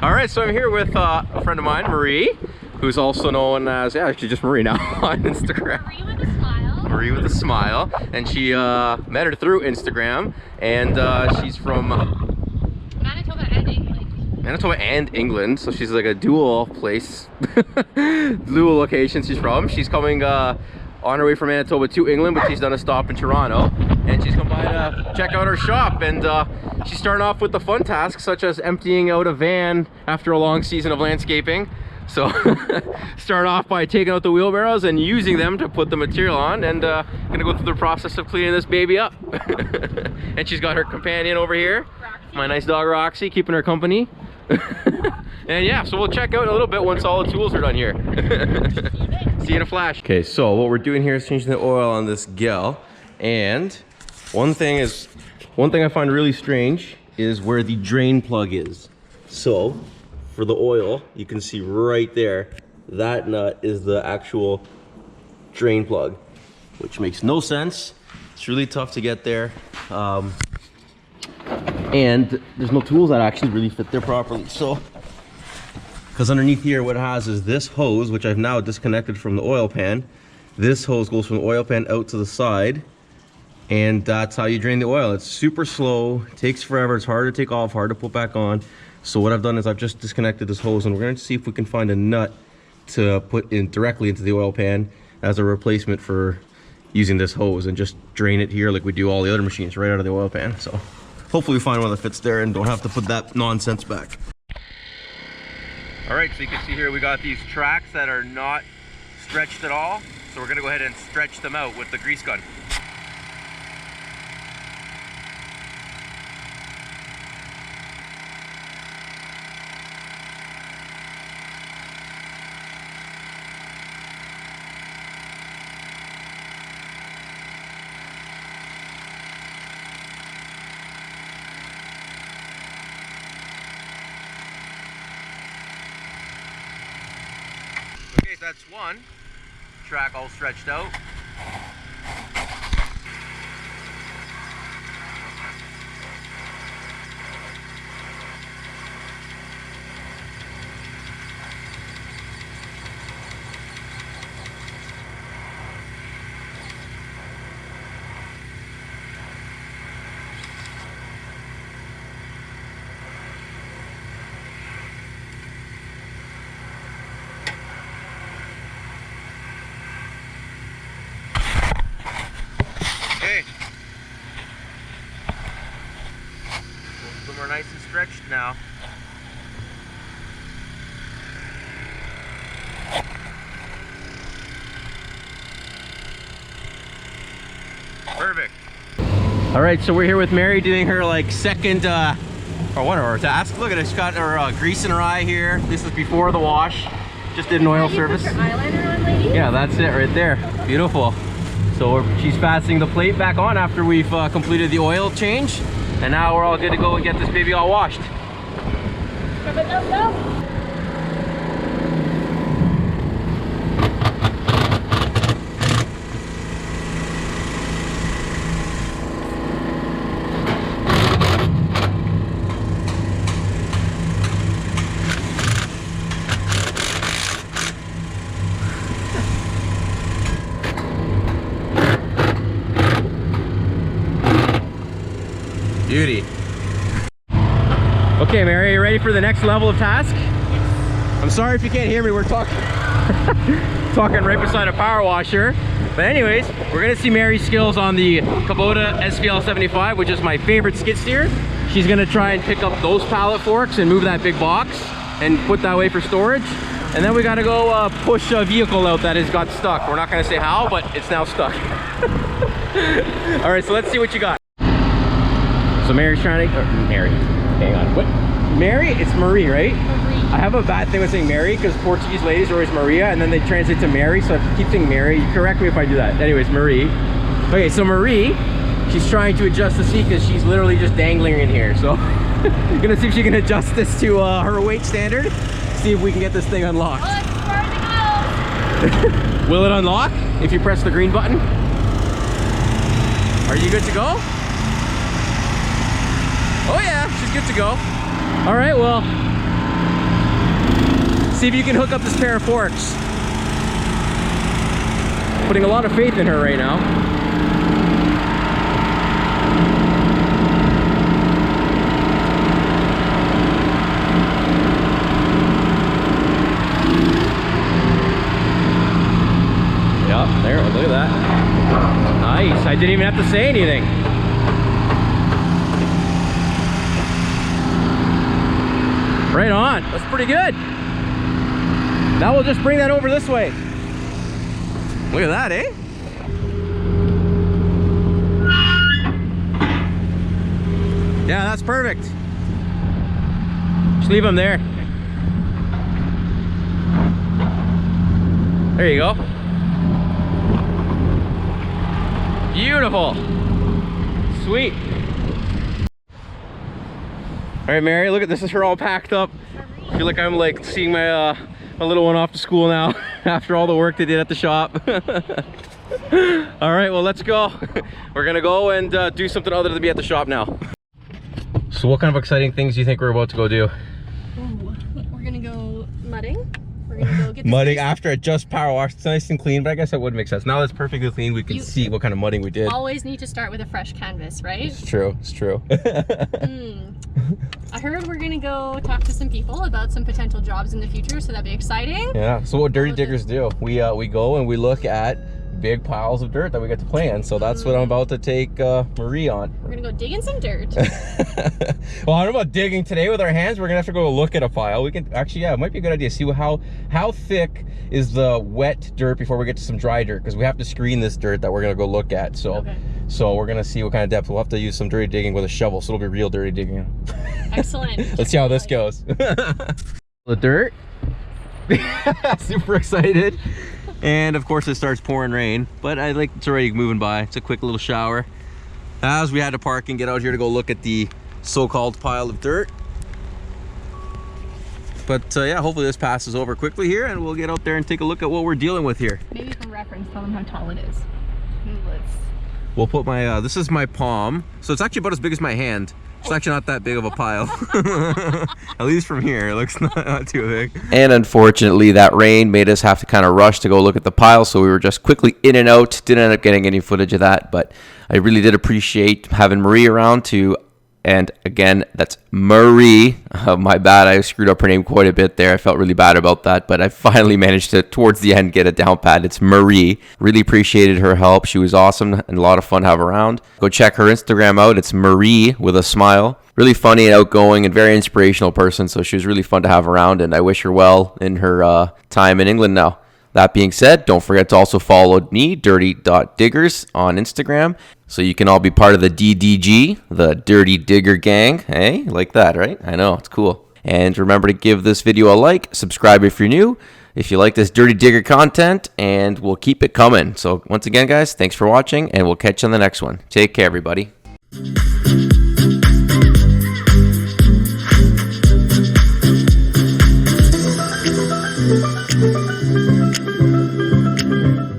All right, so I'm here with a friend of mine, Marie, who's also known as, yeah, actually just Marie now on Instagram. Marie with a smile. Marie with a smile, and she met her through Instagram, and she's from Manitoba and England. Manitoba and England, so she's like a dual place, dual location she's from. She's coming on her way from Manitoba to England, but she's done a stop in Toronto, and she's come by to check out our shop. And she's starting off with the fun tasks, such as emptying out a van after a long season of landscaping. So start off by taking out the wheelbarrows and using them to put the material on, and gonna go through the process of cleaning this baby up. And she's got her companion over here, Roxy. My nice dog Roxy, keeping her company. And yeah, so we'll check out in a little bit once all the tools are done here. See you in a flash. Okay, so what we're doing here is changing the oil on this gal, and one thing I find really strange is where the drain plug is. So for the oil, you can see right there, that nut is the actual drain plug, which makes no sense. It's really tough to get there. And there's no tools that actually really fit there properly. So, because underneath here, what it has is this hose, which I've now disconnected from the oil pan. This hose goes from the oil pan out to the side, and that's how you drain the oil. It's super slow, takes forever, it's hard to take off, hard to put back on. So what I've done is I've just disconnected this hose, and we're going to see if we can find a nut to put in directly into the oil pan as a replacement for using this hose, and just drain it here like we do all the other machines right out of the oil pan. So hopefully we find one that fits there and don't have to put that nonsense back. All right, so you can see here we got these tracks that are not stretched at all. So we're gonna go ahead and stretch them out with the grease gun. Okay, so that's one track all stretched out. Okay. Both of them are nice and stretched now. Perfect. All right, so we're here with Mary doing her like second or whatever task. Look at it, she's got her grease in her eye here. This is before the wash. Just did an oil service. Put your eyeliner on, lady? Yeah, that's it right there. Beautiful. So she's fastening the plate back on after we've completed the oil change, and now we're all good to go and get this baby all washed. Beauty. Okay, Mary, are you ready for the next level of task? Yes. I'm sorry if you can't hear me. We're talking talking right beside a power washer. But anyways, we're gonna see Mary's skills on the Kubota SVL 75, which is my favorite skid steer. She's gonna try and pick up those pallet forks and move that big box and put that away for storage. And then we gotta go push a vehicle out that has got stuck. We're not gonna say how, but it's now stuck. All right, so let's see what you got. So Mary's trying to, Mary, hang on, what? Mary, it's Marie, right? Marie. I have a bad thing with saying Mary because Portuguese ladies are always Maria and then they translate to Mary, so I keep saying Mary. Correct me if I do that. Anyways, Marie. Okay, so Marie, she's trying to adjust the seat because she's literally just dangling in here. So I'm gonna see if she can adjust this to her weight standard, see if we can get this thing unlocked. Oh, it's starting to go. Will it unlock if you press the green button? Are you good to go? Oh yeah, she's good to go. All right, well, see if you can hook up this pair of forks. Putting a lot of faith in her right now. Yep, there, look at that. Nice, I didn't even have to say anything. Right on, that's pretty good. Now we'll just bring that over this way. Look at that, eh? Yeah, that's perfect. Just leave them there. There you go. Beautiful. Sweet. All right, Mary, look at this. Is her all packed up. I feel like I'm like seeing my my little one off to school now after all the work they did at the shop. All right, well, let's go. We're gonna go and do something other than be at the shop now. So what kind of exciting things do you think we're about to go do? Ooh, we're gonna go mudding. We're gonna go get mudding after it just power washed. It's nice and clean, but I guess that would make sense. Now that it's perfectly clean, we can see what kind of mudding we did. Always need to start with a fresh canvas, right? It's true, it's true. I heard we're gonna go talk to some people about some potential jobs in the future, so that'd be exciting. Yeah, so what Dirty Diggers do, we go and we look at big piles of dirt that we get to play in. So that's what I'm about to take Marie on. We're gonna go dig in some dirt. Well, I don't know about digging today with our hands. We're gonna have to go look at a pile. We can actually, yeah, it might be a good idea. See how thick is the wet dirt before we get to some dry dirt, because we have to screen this dirt that we're gonna go look at. So okay. So we're gonna see what kind of depth. We'll have to use some dirty digging with a shovel, so it'll be real dirty digging. Excellent. Let's see how this goes. The dirt. Super excited. And of course it starts pouring rain, but I like it's already moving by. It's a quick little shower. As we had to park and get out here to go look at the so-called pile of dirt. But yeah, hopefully this passes over quickly here and we'll get out there and take a look at what we're dealing with here. Maybe for reference, tell them how tall it is. We'll put my, this is my palm. So it's actually about as big as my hand. It's actually not that big of a pile. At least from here, it looks not too big. And unfortunately, that rain made us have to kind of rush to go look at the pile. So we were just quickly in and out. Didn't end up getting any footage of that. But I really did appreciate having Marie around to, and again, that's Marie. My bad, I screwed up her name quite a bit there. I felt really bad about that, but I finally managed to, towards the end, get it down pat. It's Marie. Really appreciated her help. She was awesome and a lot of fun to have around. Go check her Instagram out. It's Marie with a smile. Really funny and outgoing and very inspirational person, so she was really fun to have around, and I wish her well in her time in England now. That being said, don't forget to also follow me, dirty.diggers, on Instagram, so you can all be part of the DDG, the Dirty Digger Gang. Hey, like that, right? I know, it's cool. And remember to give this video a like, subscribe if you're new, if you like this Dirty Digger content, and we'll keep it coming. So once again, guys, thanks for watching, and we'll catch you on the next one. Take care, everybody.